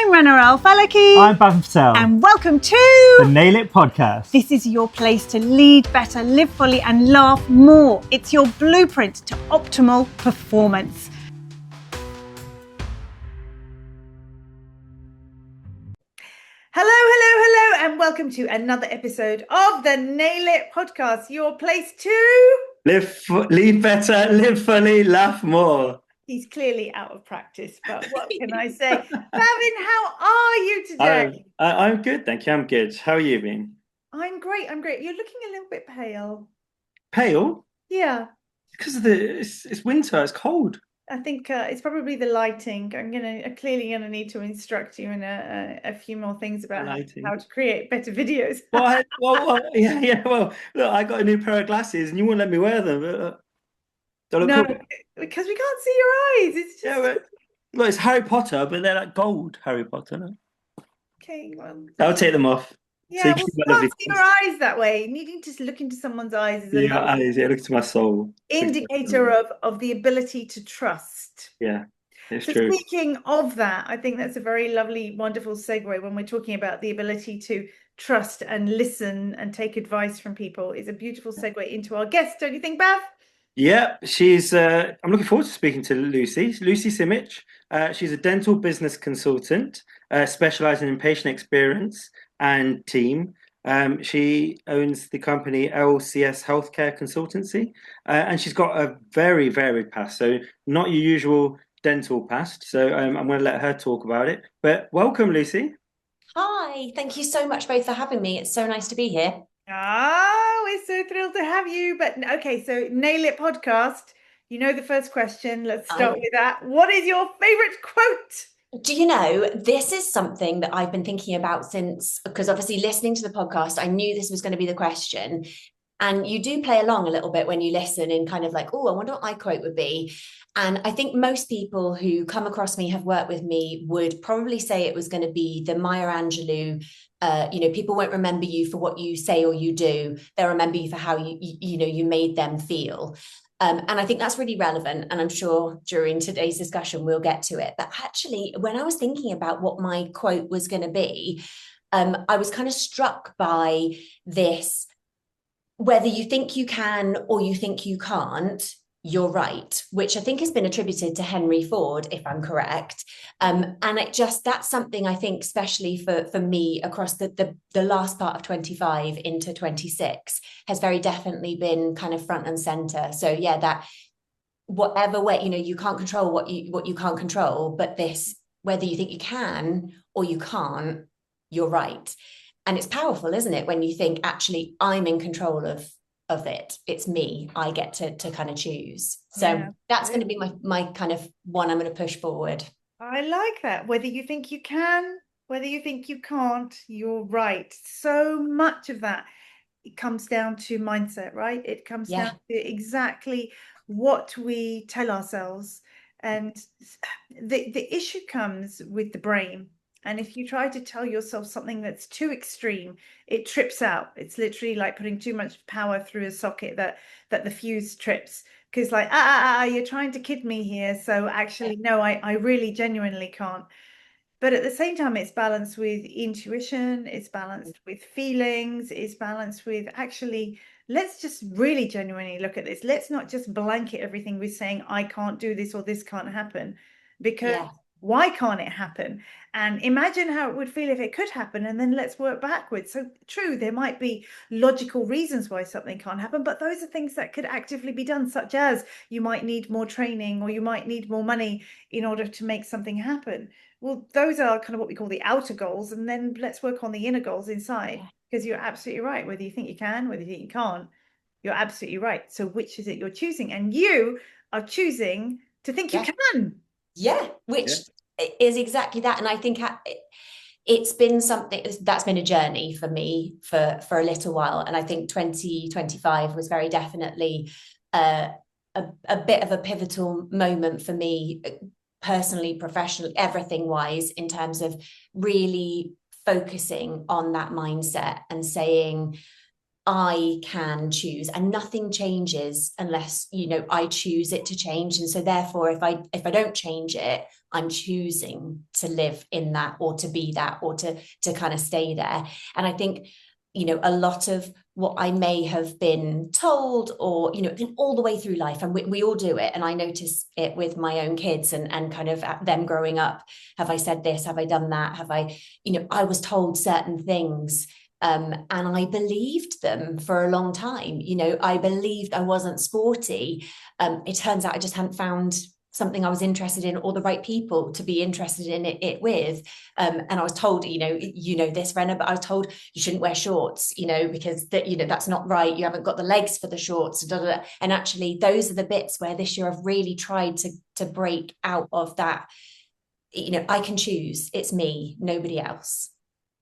I'm Rana Al-Falaki. I'm Bhavin Patel. And welcome to the Nail It podcast. This is your place to lead better, live fully and laugh more. It's your blueprint to optimal performance. Hello, and welcome to another episode of the Nail It podcast, your place to lead better, live fully, laugh more. He's clearly out of practice, but what can I say? Bhavin, how are you today? I'm good, thank you. I'm good. How are you been? I'm great. You're looking a little bit pale. Pale? Yeah. Because of it's winter, it's cold. I think it's probably the lighting. I'm clearly gonna need to instruct you in a few more things about how to create better videos. Well, yeah. Well, look, I got a new pair of glasses, and you won't let me wear them. No, cool? Because we can't see your eyes. It's just well, it's Harry Potter, but they're like gold Harry Potter. No? Okay, well, I'll take them off. Yeah, so you can't see your eyes that way. Needing to look into someone's eyes is look into my soul. Indicator of the ability to trust. Yeah, it's true. Speaking of that, I think that's a very lovely, wonderful segue when we're talking about the ability to trust and listen and take advice from people. Is a beautiful segue into our guest, don't you think, Bav? Yeah, she's. I'm looking forward to speaking to Lucie Simic. She's a dental business consultant, specializing in patient experience and team. She owns the company LCS Healthcare Consultancy, and she's got a very varied past. So not your usual dental past. So I'm going to let her talk about it. But welcome, Lucie. Hi, thank you so much both for having me. It's so nice to be here. Oh, we're so thrilled to have you. But okay, so Nail It podcast, you know the first question. Let's start with that. What is your favorite quote? Do you know, this is something that I've been thinking about since, because obviously listening to the podcast, I knew this was going to be the question. And you do play along a little bit when you listen and kind of like, oh, I wonder what my quote would be. And I think most people who come across me, have worked with me, would probably say it was going to be the Maya Angelou. People won't remember you for what you say or you do. They'll remember you for how you made them feel. And I think that's really relevant. And I'm sure during today's discussion, we'll get to it. But actually, when I was thinking about what my quote was going to be, I was kind of struck by this: whether you think you can or you think you can't, you're right, which I think has been attributed to Henry Ford, if I'm correct. And that's something I think, especially for me across the last part of 25 into 26, has very definitely been kind of front and center. So yeah, that whatever way, you can't control what you can't control, but this, whether you think you can or you can't, you're right. And it's powerful, isn't it? When you think, actually, I'm in control of it. It's me. I get to kind of choose. So that's going to be my kind of one I'm going to push forward. I like that. Whether you think you can, whether you think you can't, you're right. So much of that, it comes down to mindset, right? It comes down to exactly what we tell ourselves. And the issue comes with the brain. And if you try to tell yourself something that's too extreme, it trips out. It's literally like putting too much power through a socket that the fuse trips. Because like, you're trying to kid me here. So actually, no, I really genuinely can't. But at the same time, it's balanced with intuition. It's balanced with feelings. It's balanced with actually, let's just really genuinely look at this. Let's not just blanket everything with saying, I can't do this or this can't happen. Because why can't it happen? And imagine how it would feel if it could happen, and then let's work backwards. So true, there might be logical reasons why something can't happen, but those are things that could actively be done, such as you might need more training or you might need more money in order to make something happen. Well, those are kind of what we call the outer goals, and then let's work on the inner goals inside, because you're absolutely right. Whether you think you can, whether you think you can't, you're absolutely right. So which is it you're choosing? And you are choosing to think you can. Yeah, which is exactly that. And I think it's been something that's been a journey for me for a little while. And I think 2025 was very definitely a bit of a pivotal moment for me, personally, professionally, everything wise, in terms of really focusing on that mindset and saying, I can choose, and nothing changes unless, I choose it to change. And so therefore, if I don't change it, I'm choosing to live in that, or to be that, or to kind of stay there. And I think, you know, a lot of what I may have been told, or, you know, all the way through life, and we all do it, and I notice it with my own kids and kind of them growing up. Have I said this? Have I done that? Have I, you know, I was told certain things, and I believed them for a long time. You know, I believed I wasn't sporty. It turns out I just hadn't found something I was interested in, or the right people to be interested in it with. And I was told, you know this, Rana, but I was told you shouldn't wear shorts, you know, because that, you know, that's not right. You haven't got the legs for the shorts. Da, da, da. And actually, those are the bits where this year I've really tried to break out of that. You know, I can choose. It's me, nobody else.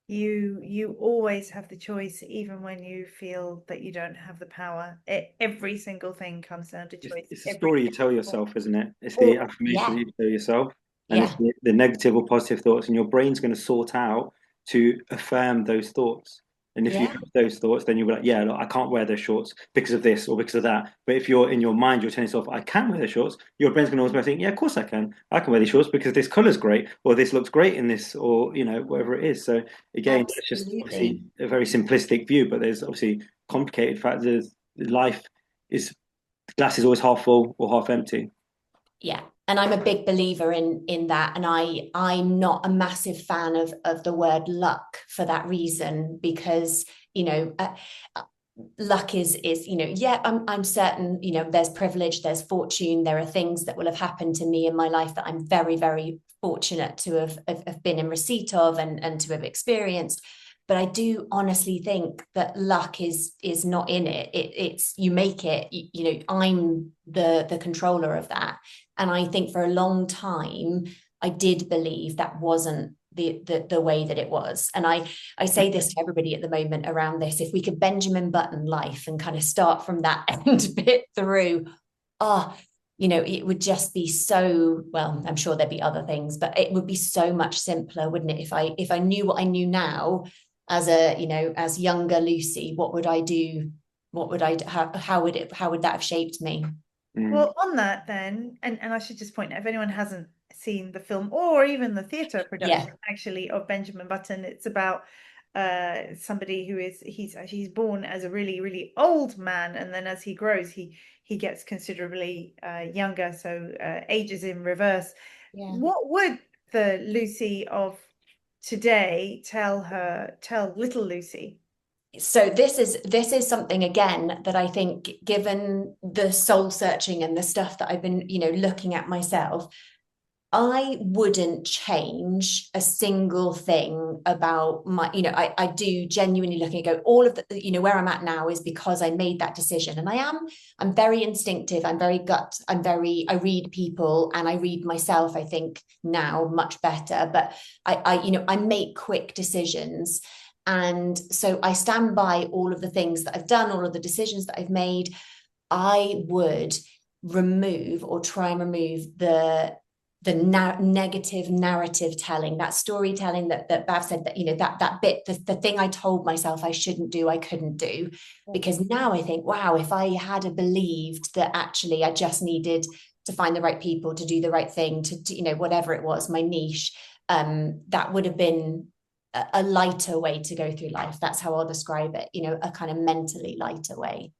You always have the choice, even when you feel that you don't have the power. Every single thing comes down to choice. It's the story you tell yourself, isn't it? It's the Oh, affirmation yeah. that you tell yourself, and Yeah. it's the negative or positive thoughts, and your brain's going to sort out to affirm those thoughts. And if you Yeah. have those thoughts, then you'll be like, yeah, look, I can't wear those shorts because of this or because of that. But if you're in your mind, you're telling yourself, I can wear the shorts, your brain's going to automatically think, yeah, of course I can. I can wear these shorts because this color's great, or this looks great in this, or, you know, whatever it is. So again, it's just obviously Absolutely. a very simplistic view, but there's obviously complicated factors. Life is, the glass is always half full or half empty. Yeah. And I'm a big believer in that. And I'm not a massive fan of the word luck for that reason, because, you know, luck is, you know, yeah, I'm certain, you know, there's privilege, there's fortune, there are things that will have happened to me in my life that I'm very, very fortunate to have been in receipt of and to have experienced. But I do honestly think that luck is not in it. It's you make it. You know, I'm the controller of that. And I think for a long time, I did believe that wasn't the way that it was. And I say this to everybody at the moment around this: if we could Benjamin Button life and kind of start from that end bit through, you know, it would just be so, well, I'm sure there'd be other things, but it would be so much simpler, wouldn't it? If I knew what I knew now, as a, you know, as younger Lucie, what would I do? What would I, how would that have shaped me? well, on that then, and I should just point out, if anyone hasn't seen the film or even the theatre production actually of Benjamin Button, it's about somebody who is he's born as a really, really old man, and then as he grows, he gets considerably younger, so ages in reverse. What would the Lucie of today tell little Lucie? So this is something, again, that I think, given the soul searching and the stuff that I've been, you know, looking at myself, I wouldn't change a single thing about my, you know, I do genuinely look and go, all of the, you know, where I'm at now is because I made that decision. And I'm very instinctive. I'm very gut. I read people and I read myself, I think now much better, but you know, I make quick decisions. And so I stand by all of the things that I've done, all of the decisions that I've made. I would remove, or try and remove, the negative narrative telling, that storytelling that Bav said, that, you know, that bit, the thing I told myself I shouldn't do, I couldn't do. Because now I think, wow, if I had believed that actually I just needed to find the right people, to do the right thing, to you know, whatever it was, my niche, that would have been a lighter way to go through life. That's how I'll describe it, you know, a kind of mentally lighter way.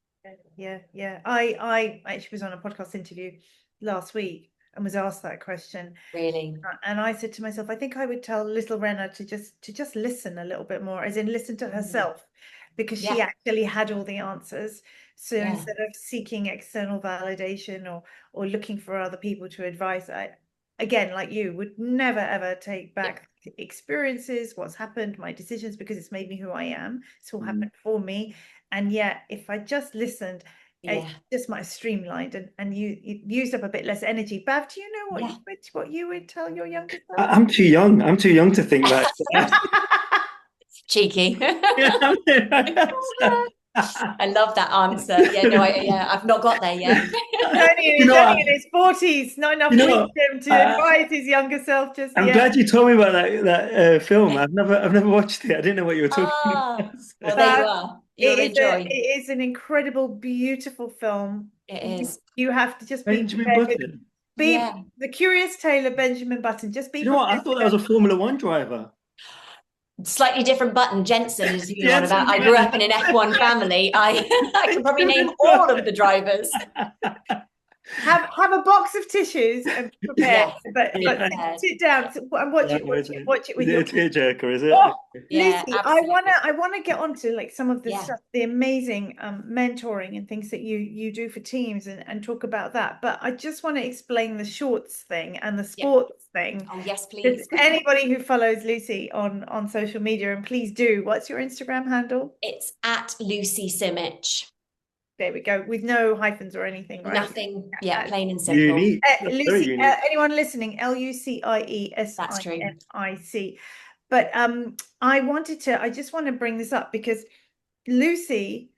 Yeah. I actually was on a podcast interview last week and was asked that question. Really? And I said to myself, I think I would tell little Rana to just listen a little bit more, as in listen to herself, because she actually had all the answers. So instead of seeking external validation or looking for other people to advise, I, again, like you, would never ever take back experiences, what's happened, my decisions, because it's made me who I am. It's all happened for me. And yet, if I just listened, it just might have streamlined and you used up a bit less energy. Bav, do you know what you would tell your younger self? I'm too young. I'm too young to think that. Cheeky. I love that answer. I've not got there yet. He's only in his 40s, not enough wisdom to advise his younger self just I'm yet. glad you told me about that film. I've never watched it. I didn't know what you were talking about. Well, there you are. You'll enjoy. It is an incredible, beautiful film. It is. You have to just be Benjamin prepared with, Button. Be the Curious Tailor Benjamin Button. Just be You know what? I thought that was a Formula One driver. Slightly different button. Jensen is you on Jensen, about. I grew up in an F1 family. I can probably name all of the drivers. Have a box of tissues and prepare, but sit down and watch it with your tearjerker, is it? Oh, yeah, Lucie, I wanna get on to like some of the stuff, the amazing mentoring and things that you do for teams and talk about that. But I just want to explain the shorts thing and the sports thing. Oh yes, please. Anybody who follows Lucie on social media, and please do. What's your Instagram handle? It's at Lucie Simic. There we go, with no hyphens or anything, right? Nothing. Yeah, plain and simple. Lucie, anyone listening, LUCIE But I just want to bring this up because Lucie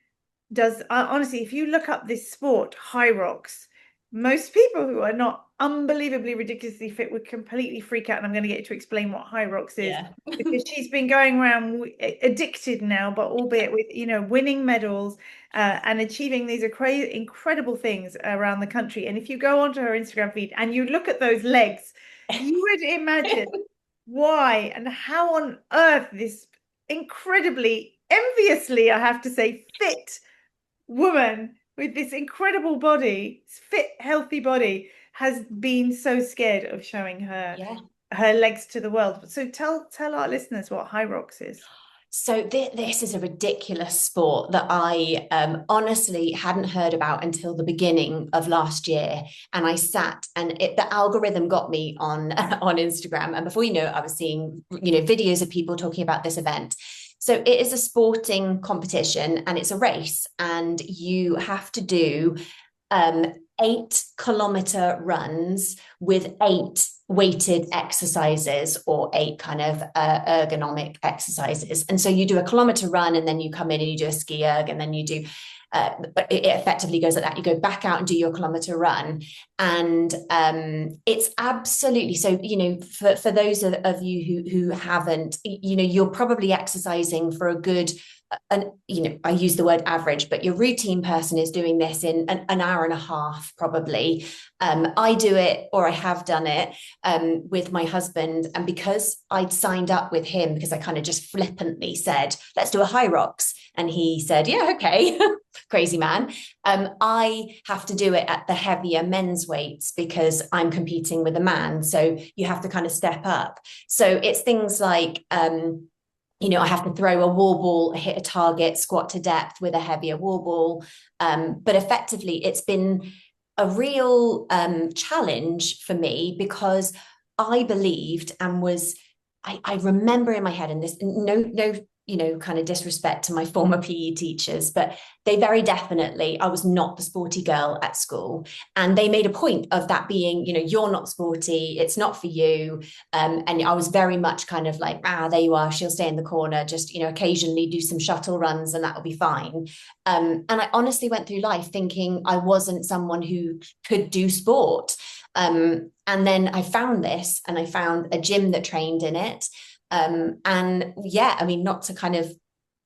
does, honestly, if you look up this sport, Hyrox, most people who are not unbelievably ridiculously fit would completely freak out, and I'm going to get you to explain what Hyrox is, because she's been going around addicted now, but albeit with winning medals and achieving these incredible things around the country. And if you go onto her Instagram feed and you look at those legs, you would imagine why and how on earth this incredibly, enviously, I have to say, fit woman with this incredible body, fit, healthy body, has been so scared of showing her legs to the world. So tell our listeners what Hyrox is. So this is a ridiculous sport that I honestly hadn't heard about until the beginning of last year. And I sat and the algorithm got me on Instagram. And before you know it, I was seeing videos of people talking about this event. So it is a sporting competition and it's a race, and you have to do 8-kilometer runs with 8 weighted exercises, or 8 kind of ergonomic exercises. And so you do a kilometer run, and then you come in and you do a ski erg, and then you do but it effectively goes like that. You go back out and do your kilometer run, and it's absolutely so. For those of you who haven't, you're probably exercising for a good, and I use the word average, but your routine person is doing this in an hour and a half probably. I do it, or I have done it with my husband, and because I'd signed up with him, because I kind of just flippantly said, let's do a Hyrox, and he said, yeah, okay. Crazy man. I have to do it at the heavier men's weights because I'm competing with a man, so you have to kind of step up. So it's things like I have to throw a wall ball, hit a target, squat to depth with a heavier wall ball. But effectively, it's been a real challenge for me, because I believed and I remember in my head, and this, no, kind of disrespect to my former PE teachers, but they very definitely, I was not the sporty girl at school. And they made a point of that being, you're not sporty, it's not for you. And I was very much kind of like, there you are, she'll stay in the corner, just, occasionally do some shuttle runs and that'll be fine. And I honestly went through life thinking I wasn't someone who could do sport. And then I found this, and I found a gym that trained in it. Not to kind of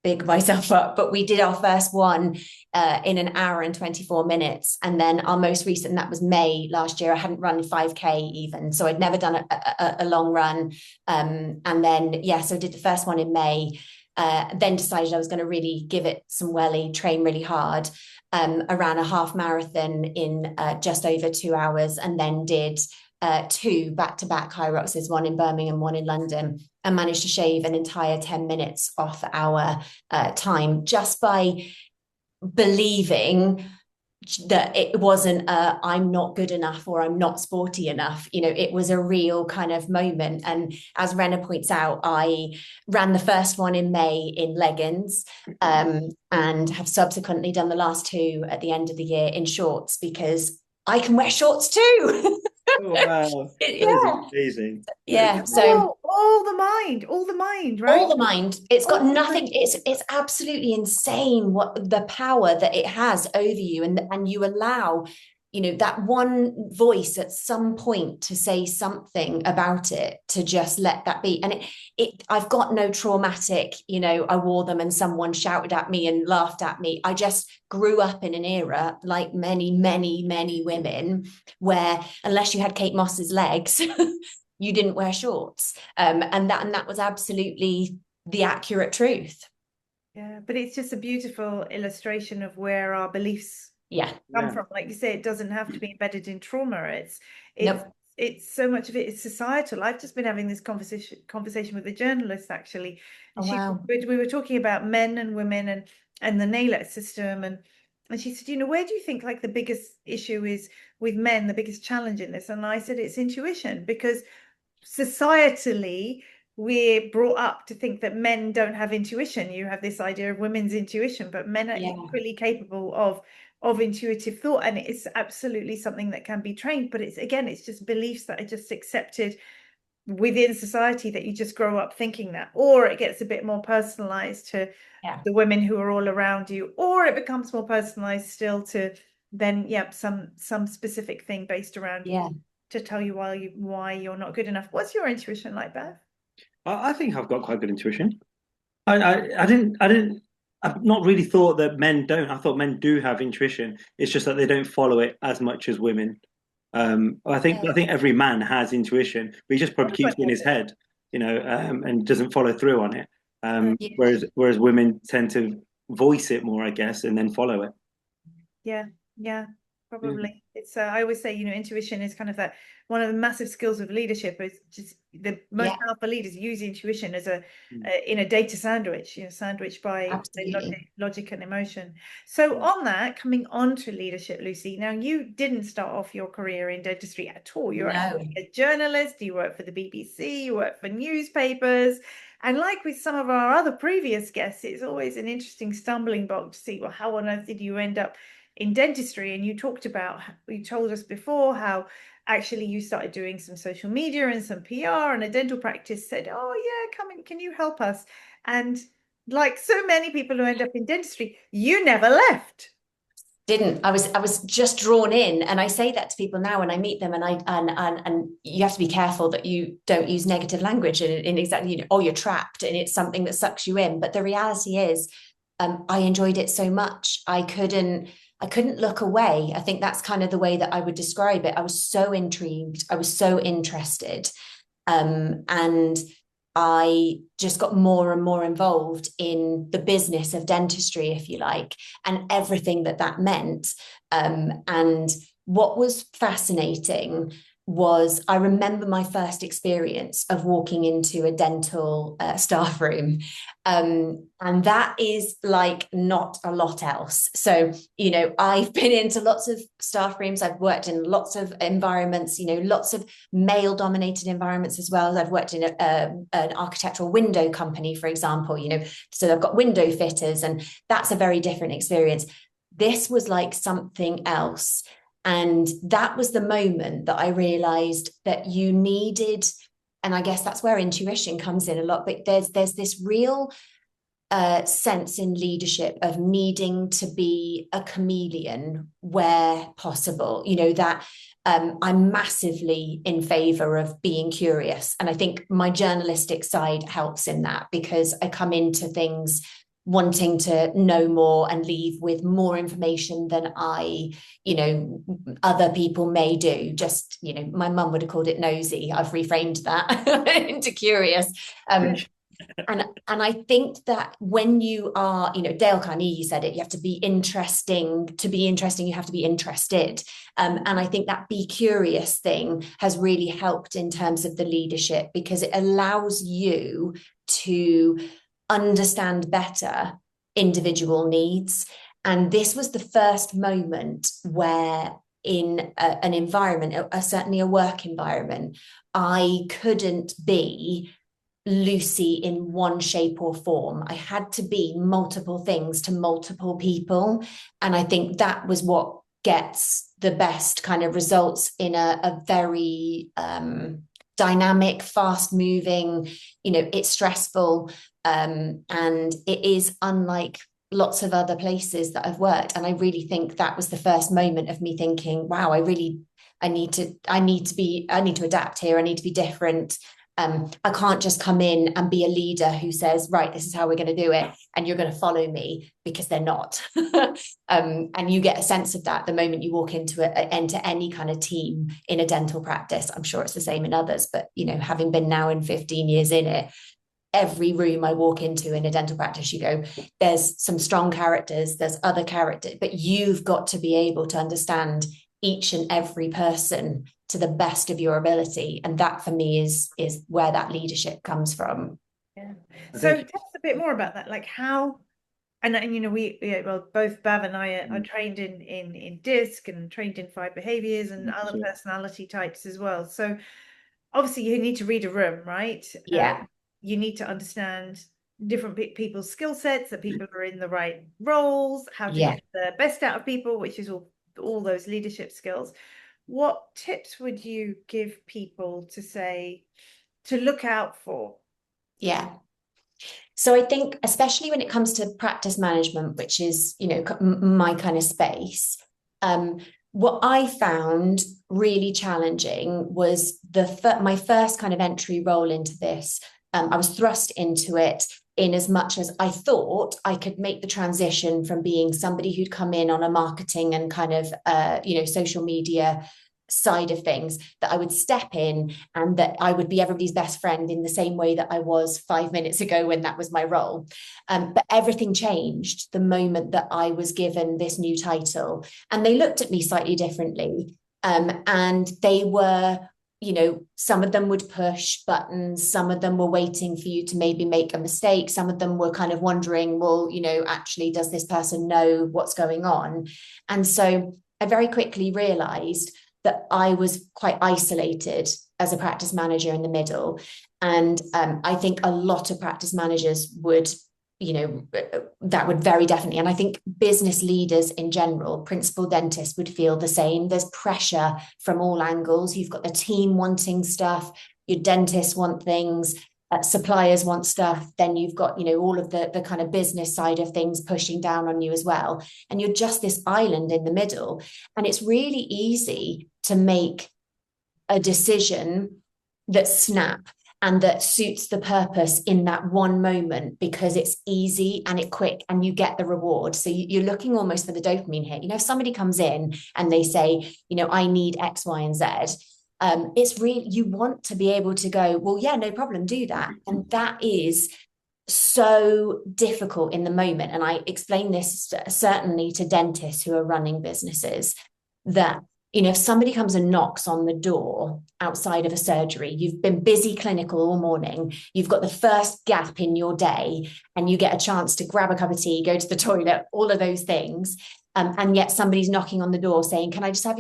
big myself up, but we did our first one in an hour and 24 minutes. And then our most recent, that was May last year. I hadn't run 5K even, so I'd never done a long run. So I did the first one in May, then decided I was going to really give it some welly, train really hard. I ran a half marathon in just over 2 hours, and then did 2 back-to-back Hyroxes, one in Birmingham, one in London, and managed to shave an entire 10 minutes off our time, just by believing that it wasn't I'm not good enough or I'm not sporty enough. It was a real kind of moment. And as Rana points out, I ran the first one in May in leggings, and have subsequently done the last 2 at the end of the year in shorts, because I can wear shorts too. Oh, wow. That is amazing. Yeah. So all the mind, right? All the mind. It's got nothing. It's absolutely insane what the power that it has over you, and you allow you know, that one voice at some point to say something about it, to just let that be. And I've got no traumatic, you know, I wore them and someone shouted at me and laughed at me. I just grew up in an era, like many, many, many women, where unless you had Kate Moss's legs, you didn't wear shorts. And that was absolutely the accurate truth. Yeah, but it's just a beautiful illustration of where our beliefs come from. Like you say, it doesn't have to be embedded in trauma. It's so much of it is societal. I've just been having this conversation with a journalist, actually. And we were talking about men and women and the NALET system, and she said, you know, where do you think like the biggest issue is with men, the biggest challenge in this? And I said it's intuition, because societally we're brought up to think that men don't have intuition. You have this idea of women's intuition, but men are equally capable of intuitive thought, and it's absolutely something that can be trained. But it's just beliefs that are just accepted within society, that you just grow up thinking that, or it gets a bit more personalized to the women who are all around you, or it becomes more personalized still to then some specific thing based around you to tell you why you're not good enough. What's your intuition like, Bev? I think I've got quite good intuition. I've not really thought that men don't. I thought men do have intuition. It's just that they don't follow it as much as women. I think every man has intuition, but he just probably keeps it in his head, you know, and doesn't follow through on it. Whereas women tend to voice it more, I guess, and then follow it. Yeah, probably. It's I always say, you know, intuition is kind of that one of the massive skills of leadership. Is just the most powerful leaders use intuition as in a data sandwich, you know, sandwiched by logic and emotion. So on that, coming on to leadership, Lucie, now you didn't start off your career in dentistry at all. You're a journalist, you work for the BBC, you work for newspapers. And like with some of our other previous guests, it's always an interesting stumbling block to see, well, how on earth did you end up in dentistry? And you told us before how actually you started doing some social media and some PR, and a dental practice said, oh yeah, come in, can you help us? And like so many people who end up in dentistry, you never left. I was just drawn in, and I say that to people now when I meet them, and you have to be careful that you don't use negative language in exactly, you know, oh, you're trapped and it's something that sucks you in. But the reality is, I enjoyed it so much. I couldn't look away. I think that's kind of the way that I would describe it. I was so intrigued. I was so interested. And I just got more and more involved in the business of dentistry, if you like, and everything that meant. And what was fascinating was, I remember my first experience of walking into a dental staff room. And that is like not a lot else. So, you know, I've been into lots of staff rooms. I've worked in lots of environments, you know, lots of male dominated environments as well. I've worked in an architectural window company, for example, you know, so I've got window fitters, and that's a very different experience. This was like something else. And that was the moment that I realized that you needed, and I guess that's where intuition comes in a lot, but there's this real sense in leadership of needing to be a chameleon where possible, you know, that I'm massively in favor of being curious. And I think my journalistic side helps in that, because I come into things wanting to know more and leave with more information than other people may do. Just, you know, my mum would have called it nosy. I've reframed that into curious. And I think that when you are, you know, Dale Carnegie said it, you have to be interesting. To be interesting, you have to be interested. And I think that be curious thing has really helped in terms of the leadership, because it allows you to understand better individual needs. And this was the first moment where in an environment, certainly a work environment, I couldn't be Lucie in one shape or form. I had to be multiple things to multiple people. And I think that was what gets the best kind of results in a very dynamic, fast moving, you know, it's stressful. And it is unlike, lots of other places that I've worked. And I really think that was the first moment of me thinking, wow, I need to adapt here. I need to be different. I can't just come in and be a leader who says, right, this is how we're going to do it, and you're going to follow me, because they're not. And you get a sense of that the moment you walk into any kind of team in a dental practice. I'm sure it's the same in others, but having been now in 15 years in it, every room I walk into in a dental practice, you go, there's some strong characters, there's other characters, but you've got to be able to understand each and every person to the best of your ability. And that for me is where that leadership comes from. Yeah. So tell us a bit more about that, like how, and well, both Bav and I are trained in DISC and trained in 5 behaviors and other personality types as well. So obviously you need to read a room, right? Yeah. You need to understand different people's skill sets, that people are in the right roles, how to get the best out of people, which is all those leadership skills. What tips would you give people to look out for? Yeah. So I think, especially when it comes to practice management, which is, my kind of space, what I found really challenging was my first kind of entry role into this. I was thrust into it in as much as I thought I could make the transition from being somebody who'd come in on a marketing and kind of, social media side of things, that I would step in and that I would be everybody's best friend in the same way that I was 5 minutes ago when that was my role. But everything changed the moment that I was given this new title, and they looked at me slightly differently. And they were, some of them would push buttons, some of them were waiting for you to maybe make a mistake, some of them were kind of wondering, well, actually, does this person know what's going on? And so I very quickly realized that I was quite isolated as a practice manager in the middle. And I think a lot of practice managers would, that would very definitely, and I think business leaders in general, principal dentists would feel the same. There's pressure from all angles. You've got the team wanting stuff, your dentists want things, suppliers want stuff, then you've got all of the kind of business side of things pushing down on you as well, and you're just this island in the middle. And it's really easy to make a decision that's snap and that suits the purpose in that one moment, because it's easy and it's quick and you get the reward. So you're looking almost for the dopamine hit. If somebody comes in and they say, I need X, Y, and Z, it's really, you want to be able to go, well, yeah, no problem, do that. And that is so difficult in the moment. And I explain this certainly to dentists who are running businesses, that if somebody comes and knocks on the door outside of a surgery, you've been busy clinical all morning, you've got the first gap in your day, and you get a chance to grab a cup of tea, go to the toilet, all of those things. And yet somebody's knocking on the door saying, can I just?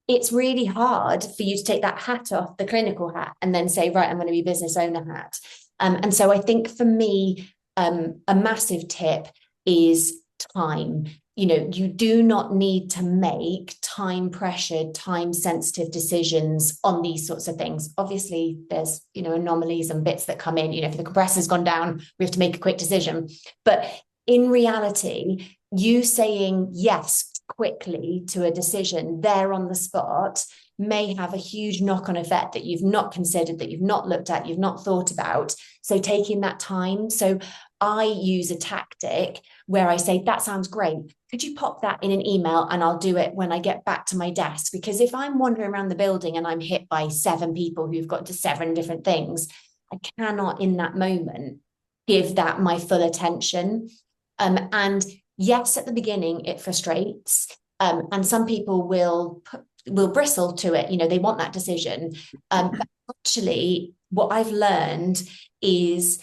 It's really hard for you to take that hat off, the clinical hat, and then say, right, I'm going to be business owner hat. And so I think for me, a massive tip is time. You do not need to make time pressured, time sensitive decisions on these sorts of things. Obviously, there's, anomalies and bits that come in. If the compressor's gone down, we have to make a quick decision. But in reality, you saying yes quickly to a decision there on the spot may have a huge knock-on effect that you've not considered, that you've not looked at, you've not thought about. So taking that time. So I use a tactic where I say, that sounds great. Could you pop that in an email and I'll do it when I get back to my desk? Because if I'm wandering around the building and I'm hit by 7 people who've got to 7 different things, I cannot in that moment give that my full attention. And yes, at the beginning, it frustrates. And some people will bristle to it. They want that decision. But actually, what I've learned is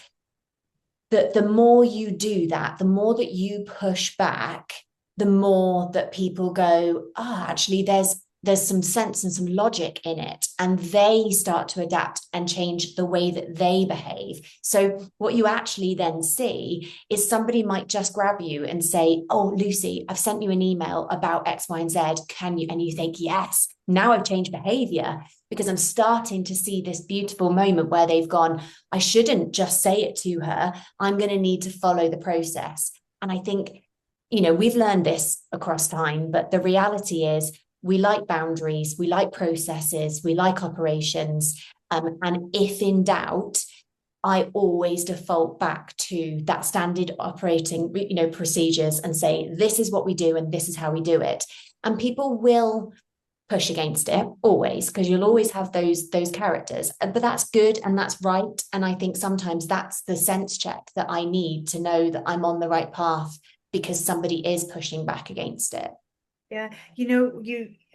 that the more you do that, the more that you push back, the more that people go, actually, there's some sense and some logic in it. And they start to adapt and change the way that they behave. So what you actually then see is somebody might just grab you and say, oh, Lucy, I've sent you an email about X, Y, and Z. Can you? And you think, yes, now I've changed behavior. because I'm starting to see this beautiful moment where they've gone, I shouldn't just say it to her. I'm going to need to follow the process. And I think, we've learned this across time, but the reality is we like boundaries, we like processes, we like operations. And if in doubt, I always default back to that standard operating, procedures and say, this is what we do and this is how we do it. And people will push against it always, because you'll always have those characters, but that's good and that's right. And I think sometimes that's the sense check that I need to know that I'm on the right path, because somebody is pushing back against it. Yeah,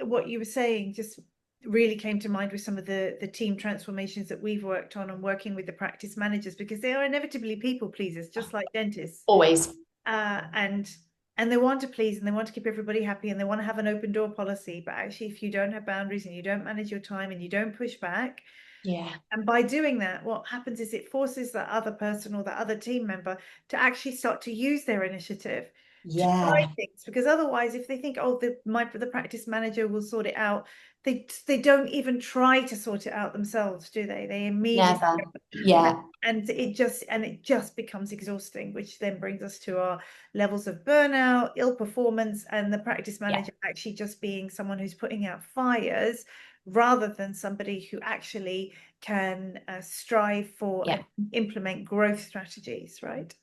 what you were saying just really came to mind with some of the team transformations that we've worked on and working with the practice managers, because they are inevitably people pleasers, just like dentists. Always. And they want to please and they want to keep everybody happy and they want to have an open door policy. But actually, if you don't have boundaries and you don't manage your time and you don't push back, and by doing that, what happens is it forces that other person or that other team member to actually start to use their initiative to try things. Because otherwise, if they think, oh, the practice manager will sort it out, they don't even try to sort it out themselves, do they? They immediately and it just becomes exhausting, which then brings us to our levels of burnout, ill performance, and the practice manager actually just being someone who's putting out fires rather than somebody who actually can strive for and implement growth strategies, right?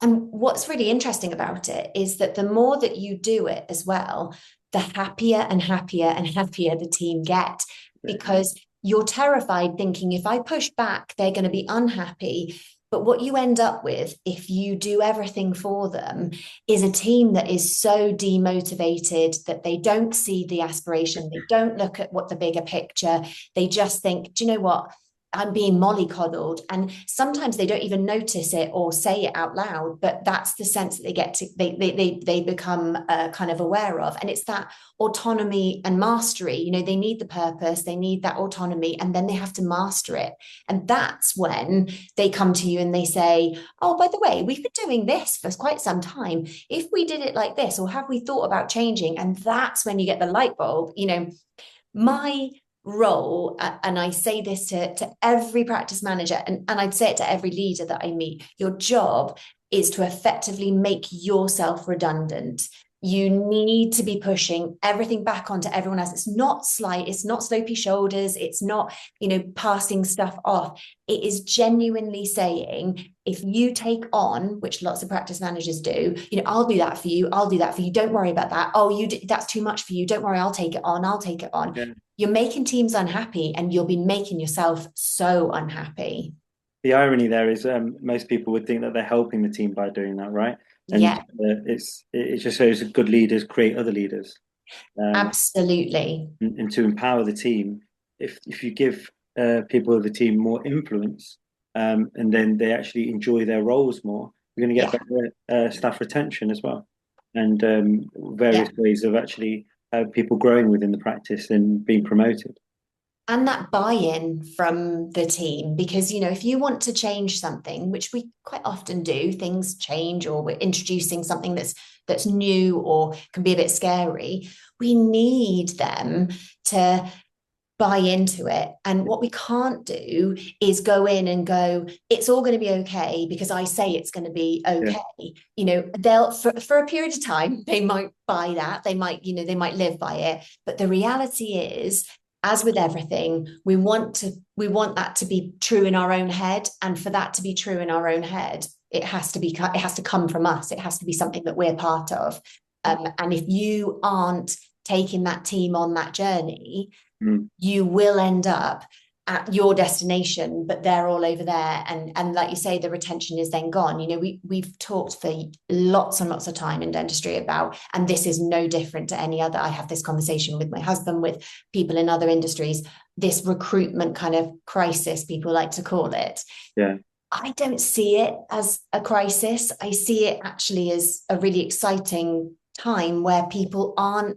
And what's really interesting about it is that the more that you do it as well, the happier and happier and happier the team get, because you're terrified thinking, if I push back, they're going to be unhappy. But what you end up with, if you do everything for them, is a team that is so demotivated that they don't see the aspiration. They don't look at what the bigger picture. They just think, do you know what? I'm being mollycoddled. And sometimes they don't even notice it or say it out loud, but that's the sense that they get to, they become kind of aware of. And it's that autonomy and mastery. They need the purpose, they need that autonomy, and then they have to master it. And that's when they come to you and they say, oh, by the way, we've been doing this for quite some time. If we did it like this, or have we thought about changing? And that's when you get the light bulb. My role, and I say this to every practice manager, and I'd say it to every leader that I meet, your job is to effectively make yourself redundant. You need to be pushing everything back onto everyone else. It's not slight, it's not slopey shoulders, it's not, passing stuff off. It is genuinely saying, if you take on, which lots of practice managers do, I'll do that for you, I'll do that for you, don't worry about that. Oh, that's too much for you, don't worry, I'll take it on. Yeah. You're making teams unhappy, and you'll be making yourself so unhappy. The irony there is most people would think that they're helping the team by doing that, right? And it just shows that good leaders create other leaders. Absolutely. And to empower the team, if you give people of the team more influence, and then they actually enjoy their roles more, you're going to get better staff retention as well, and various ways of actually people growing within the practice and being promoted. And that buy-in from the team, because, if you want to change something, which we quite often do, things change, or we're introducing something that's new or can be a bit scary, we need them to buy into it. And what we can't do is go in and go, it's all going to be okay because I say it's going to be okay. They'll for a period of time, they might buy that, they might live by it. But the reality is, as with everything, we want that to be true in our own head. And for that to be true in our own head, it has to come from us. It has to be something that we're part of. And if you aren't taking that team on that journey, you will end up at your destination, but they're all over there. And like you say, the retention is then gone. We've talked for lots and lots of time in dentistry about, and this is no different to any other. I have this conversation with my husband, with people in other industries, this recruitment kind of crisis, people like to call it. Yeah. I don't see it as a crisis. I see it actually as a really exciting time where people aren't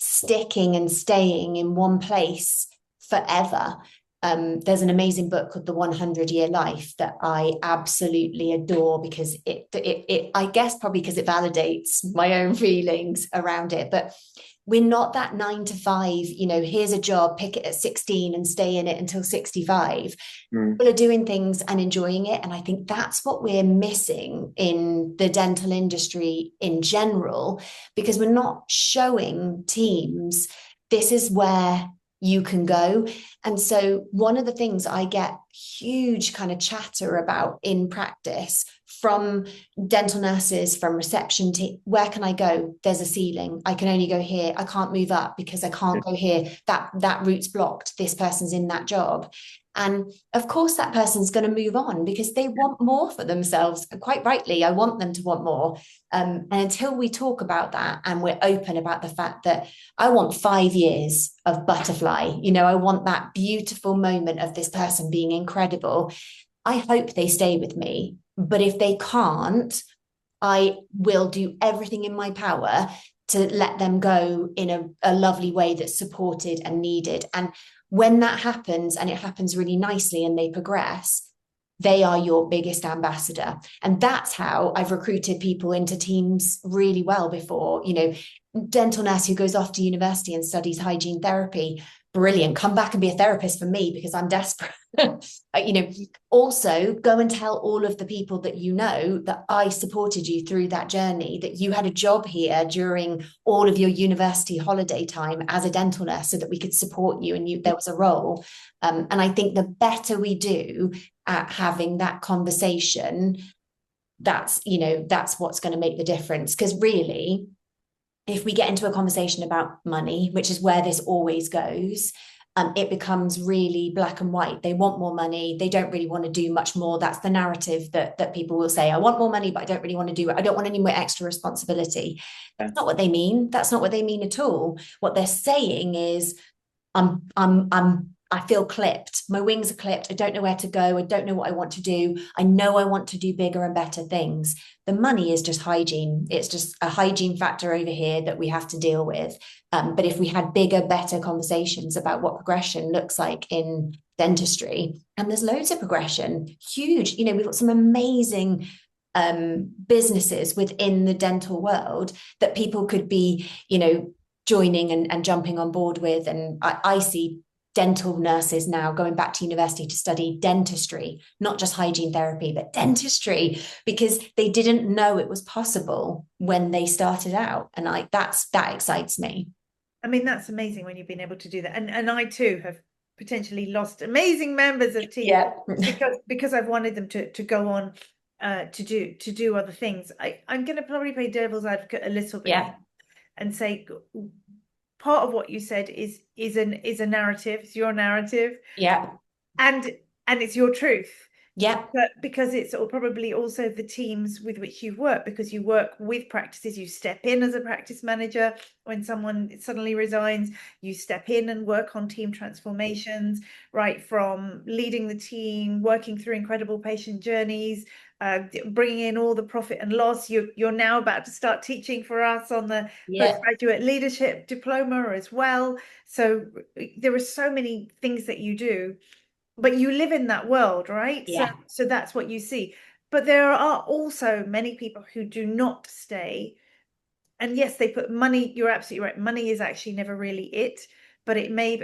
sticking and staying in one place forever. There's an amazing book called The 100-Year Life that I absolutely adore, because it I guess probably because it validates my own feelings around it. But we're not that 9 to 5, you know, here's a job, pick it at 16 and stay in it until 65. People are doing things and enjoying it. And I think that's what we're missing in the dental industry in general, because we're not showing teams this is where you can go. And so one of the things I get huge kind of chatter about in practice from dental nurses, from reception team, where can I go? There's a ceiling. I can only go here. I can't move up because I can't go here. That route's blocked. This person's in that job. And of course, that person's going to move on because they want more for themselves. And quite rightly, I want them to want more. And until we talk about that and we're open about the fact that I want 5 years of butterfly, you know, I want that beautiful moment of this person being incredible. I hope they stay with me. But if they can't, I will do everything in my power to let them go in a lovely way that's supported and needed. And when that happens, and it happens really nicely and they progress, they are your biggest ambassador. And that's how I've recruited people into teams really well before. You know, dental nurse who goes off to university and studies hygiene therapy, brilliant, come back and be a therapist for me because I'm desperate. You know, also go and tell all of the people that you know that I supported you through that journey, that you had a job here during all of your university holiday time as a dental nurse so that we could support you and there was a role. And I think the better we do at having that conversation, that's what's going to make the difference. Because really, if we get into a conversation about money, which is where this always goes, it becomes really black and white. They want more money. They don't really want to do much more. That's the narrative that people will say. I want more money, but I don't really want to do it. I don't want any more extra responsibility. That's not what they mean. That's not what they mean at all. What they're saying is, I feel clipped. My wings are clipped. I don't know where to go. I don't know what I want to do. I know I want to do bigger and better things. The money is just hygiene. It's just a hygiene factor over here that we have to deal with. But if we had bigger, better conversations about what progression looks like in dentistry, and there's loads of progression, huge, you know, we've got some amazing businesses within the dental world that people could be, you know, joining and jumping on board with. And I see dental nurses now going back to university to study dentistry, not just hygiene therapy, but dentistry, because they didn't know it was possible when they started out. And that excites me. I mean, that's amazing when you've been able to do that. And I too have potentially lost amazing members of teams because I've wanted them to go on to do other things. I'm going to probably play devil's advocate a little bit and say part of what you said is a narrative. It's your narrative. Yeah. And it's your truth. Yeah. But because it's probably also the teams with which you work, because you work with practices, you step in as a practice manager when someone suddenly resigns, you step in and work on team transformations, right from leading the team, working through incredible patient journeys, bringing in all the profit and loss. You're now about to start teaching for us on the postgraduate leadership diploma as well. So there are so many things that you do. But you live in that world, right? Yeah. So that's what you see. But there are also many people who do not stay. And yes, they put money, you're absolutely right. Money is actually never really it, but it may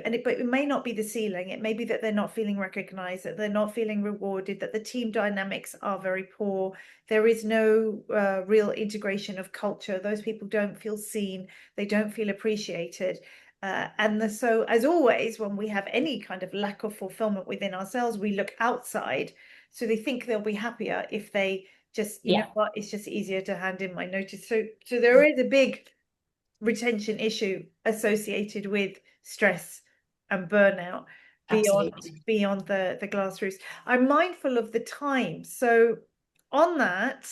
not be the ceiling. It may be that they're not feeling recognized, that they're not feeling rewarded, that the team dynamics are very poor. There is no real integration of culture. Those people don't feel seen. They don't feel appreciated. So as always, when we have any kind of lack of fulfillment within ourselves, we look outside. So they think they'll be happier if they just, you know what, it's just easier to hand in my notice. So there is a big retention issue associated with stress and burnout beyond the glass roofs. I'm mindful of the time. So on that,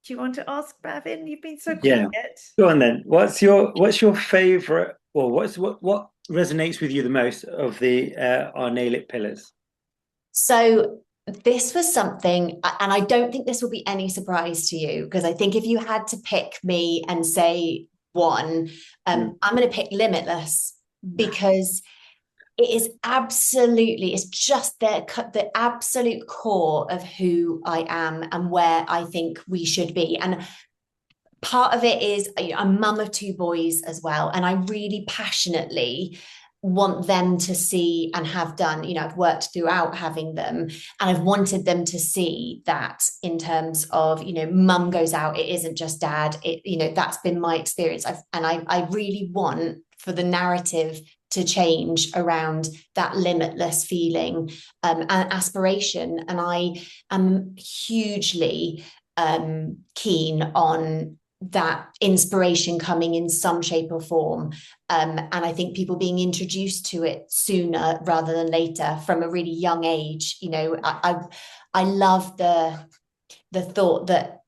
do you want to ask Bhavin? You've been so quiet. Go on then. What's your favorite, or what resonates with you the most of our Nail It pillars? So this was something, and I don't think this will be any surprise to you, because I think if you had to pick me and say one, I'm going to pick limitless, because it's just the absolute core of who I am and where I think we should be. And part of it is, I'm a mum of 2 boys as well, and I really passionately want them to see and have done, I've worked throughout having them, and I've wanted them to see that in terms of, mum goes out, it isn't just dad, that's been my experience. I really want for the narrative to change around that limitless feeling and aspiration. And I am hugely keen on that inspiration coming in some shape or form. And I think people being introduced to it sooner rather than later from a really young age. I love the thought that,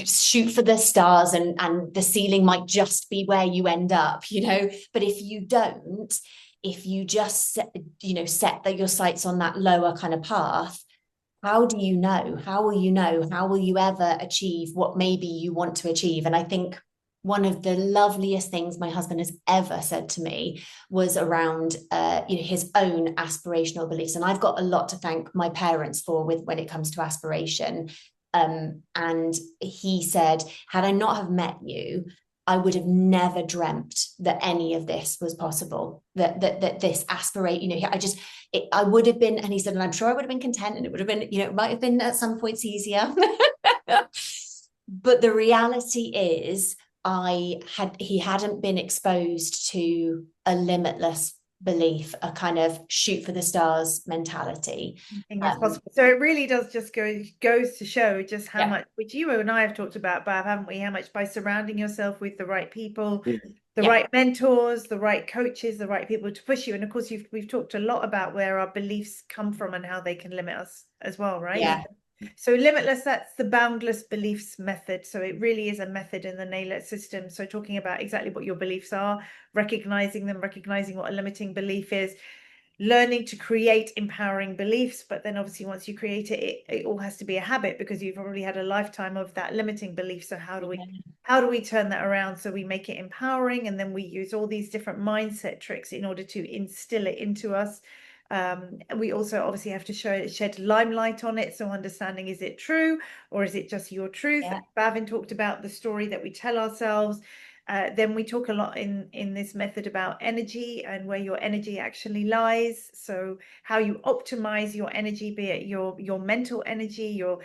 shoot for the stars, and the ceiling might just be where you end up, but if you don't, if you just set your sights on that lower kind of path, how do you know? How will you know? How will you ever achieve what maybe you want to achieve? And I think one of the loveliest things my husband has ever said to me was around his own aspirational beliefs. And I've got a lot to thank my parents for when it comes to aspiration. And he said, had I not have met you, I would have never dreamt that any of this was possible, that this aspirate, I would have been, and he said, and I'm sure I would have been content, and it would have been, it might have been at some points easier. But the reality is he hadn't been exposed to a limitless belief, a kind of shoot for the stars mentality. It's possible. So it really does just goes to show just how much, which you and I have talked about, Bav, haven't we? How much by surrounding yourself with the right people, the right mentors, the right coaches, the right people to push you. And of course, we've talked a lot about where our beliefs come from and how they can limit us as well, right? Yeah. So limitless, that's the boundless beliefs method. So it really is a method in the NAILET system. So talking about exactly what your beliefs are, recognizing them, recognizing what a limiting belief is, learning to create empowering beliefs. But then obviously once you create it, it all has to be a habit, because you've already had a lifetime of that limiting belief. So how do we turn that around so we make it empowering? And then we use all these different mindset tricks in order to instill it into us. We also obviously have to shed limelight on it. So understanding, is it true or is it just your truth? Bhavin talked about the story that we tell ourselves. Then we talk a lot in this method about energy and where your energy actually lies. So how you optimize your energy, be it your mental energy, your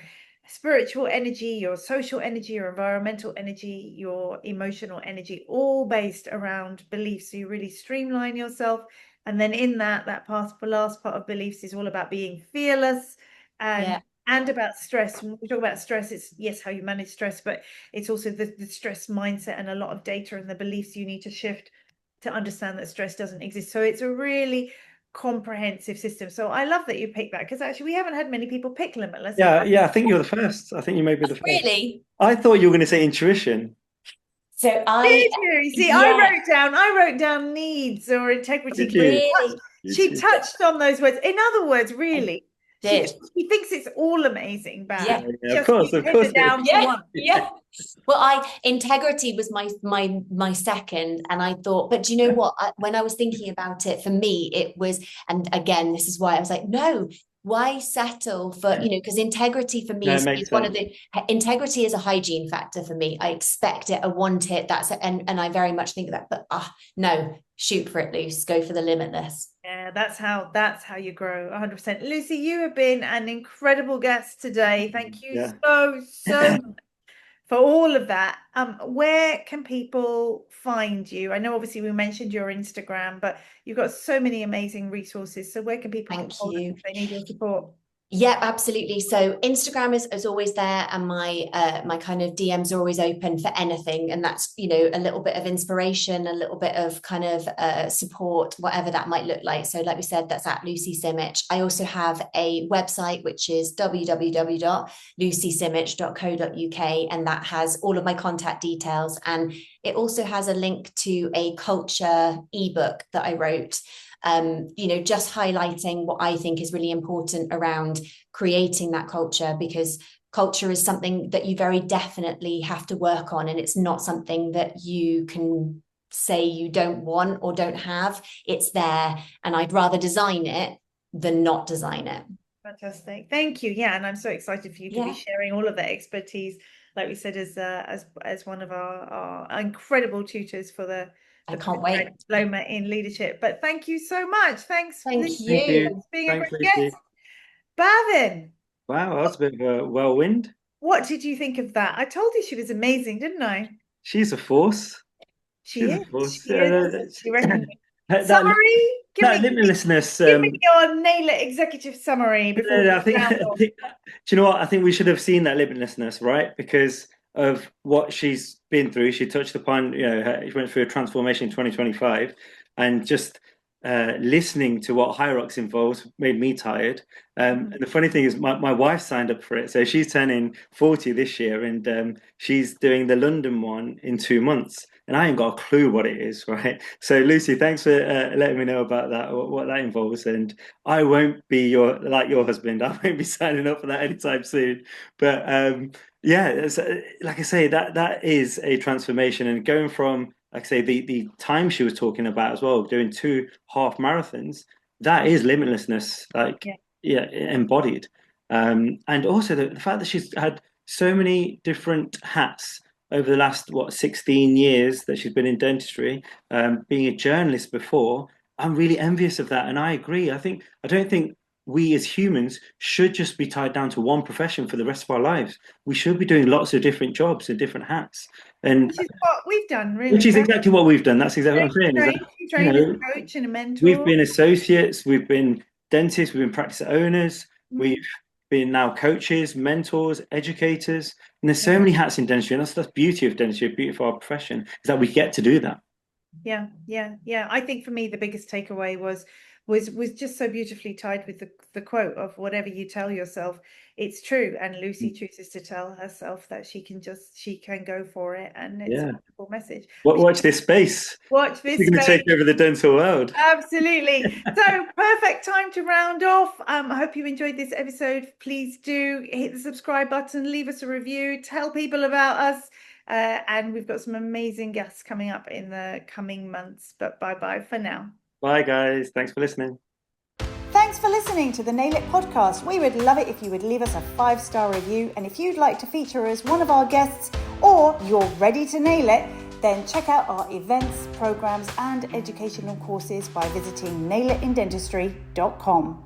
spiritual energy, your social energy, your environmental energy, your emotional energy, all based around beliefs. So you really streamline yourself. And then in that last part of beliefs is all about being fearless and about stress. When we talk about stress, it's yes, how you manage stress, but it's also the stress mindset and a lot of data and the beliefs you need to shift to understand that stress doesn't exist. So it's a really comprehensive system. So I love that you picked that, because actually we haven't had many people pick limitless. Yeah, I think you're the first. I think you may be the first. Really? I thought you were going to say intuition. So Did you see? I wrote down needs or integrity. Really? She touched on those words. In other words, really, she thinks it's all amazing, Bad. Of course. Down to one. Well, integrity was my second, and I thought, but do you know what? When I was thinking about it, for me, it was, and again, this is why I was like, no. Why settle for, because integrity for me is one of the, integrity is a hygiene factor for me. I expect it, I want it, and I very much think that, but no, shoot for it, Luce, go for the limitless. Yeah, that's how you grow 100%. Lucie, you have been an incredible guest today. Thank you so much for all of that. Where can people find you? I know obviously we mentioned your Instagram, but you've got so many amazing resources. So where can people Thank you if they need your support? Yeah, absolutely. So Instagram is always there, and my kind of DMs are always open for anything, and that's a little bit of inspiration, a little bit of kind of support, whatever that might look like. So like we said, that's at Lucie Simic. I also have a website which is www.luciesimic.co.uk, and that has all of my contact details, and it also has a link to a culture ebook that I wrote. Just highlighting what I think is really important around creating that culture, because culture is something that you very definitely have to work on, and it's not something that you can say you don't want or don't have. It's there, and I'd rather design it than not design it. Fantastic. Thank you. Yeah, and I'm so excited for you to be sharing all of that expertise like we said, as one of our incredible tutors for the I can't wait. diploma in leadership. But thank you so much. Thanks, Thank Lucie, you. for being Thanks, a great Lucie. guest. Bhavin, Wow, that's a bit of a whirlwind. what did you think of that? I told you she was amazing, didn't I? She's a force. She She's is. a force. She is. You reckon? That Summary? that limitlessness. Give me your nail it executive summary before we I think, round off. do you know what? I think we should have seen that limitlessness, right? Because of what she's been through. She touched upon, she went through a transformation in 2025, and just listening to what Hyrox involves made me tired. And the funny thing is, my wife signed up for it, so she's turning 40 this year, and she's doing the London one in 2 months. And I ain't got a clue what it is, right? So, Lucie, thanks for letting me know about that, what that involves. And I won't be your husband. I won't be signing up for that anytime soon. But yeah, like I say, that is a transformation. And going from, like I say, the time she was talking about as well, doing 2 half marathons, that is limitlessness, embodied. And also the fact that she's had so many different hats over the last 16 years that she's been in dentistry, being a journalist before. I'm really envious of that, and I agree. I don't think we as humans should just be tied down to one profession for the rest of our lives. We should be doing lots of different jobs and different hats, and which is what we've done, really. Which is exactly what we've done. That's exactly what I'm saying. Trained as a coach and a mentor. We've been associates, we've been dentists, we've been practice owners, we've been now coaches, mentors, educators, and there's so many hats in dentistry, and that's the beauty of dentistry, beauty of our profession, is that we get to do that. Yeah. I think for me the biggest takeaway was just so beautifully tied with the quote of whatever you tell yourself, it's true. And Lucie chooses to tell herself that she can go for it, and it's a wonderful message. Watch this space. Watch this We're going to take over the dental world. Absolutely. So perfect time to round off. I hope you enjoyed this episode. Please do hit the subscribe button, leave us a review, tell people about us. And we've got some amazing guests coming up in the coming months. But bye for now. Bye, guys. Thanks for listening. Thanks for listening to the Nail It podcast. We would love it if you would leave us a 5-star review. And if you'd like to feature as one of our guests, or you're ready to nail it, then check out our events, programs, and educational courses by visiting nailitindentistry.com.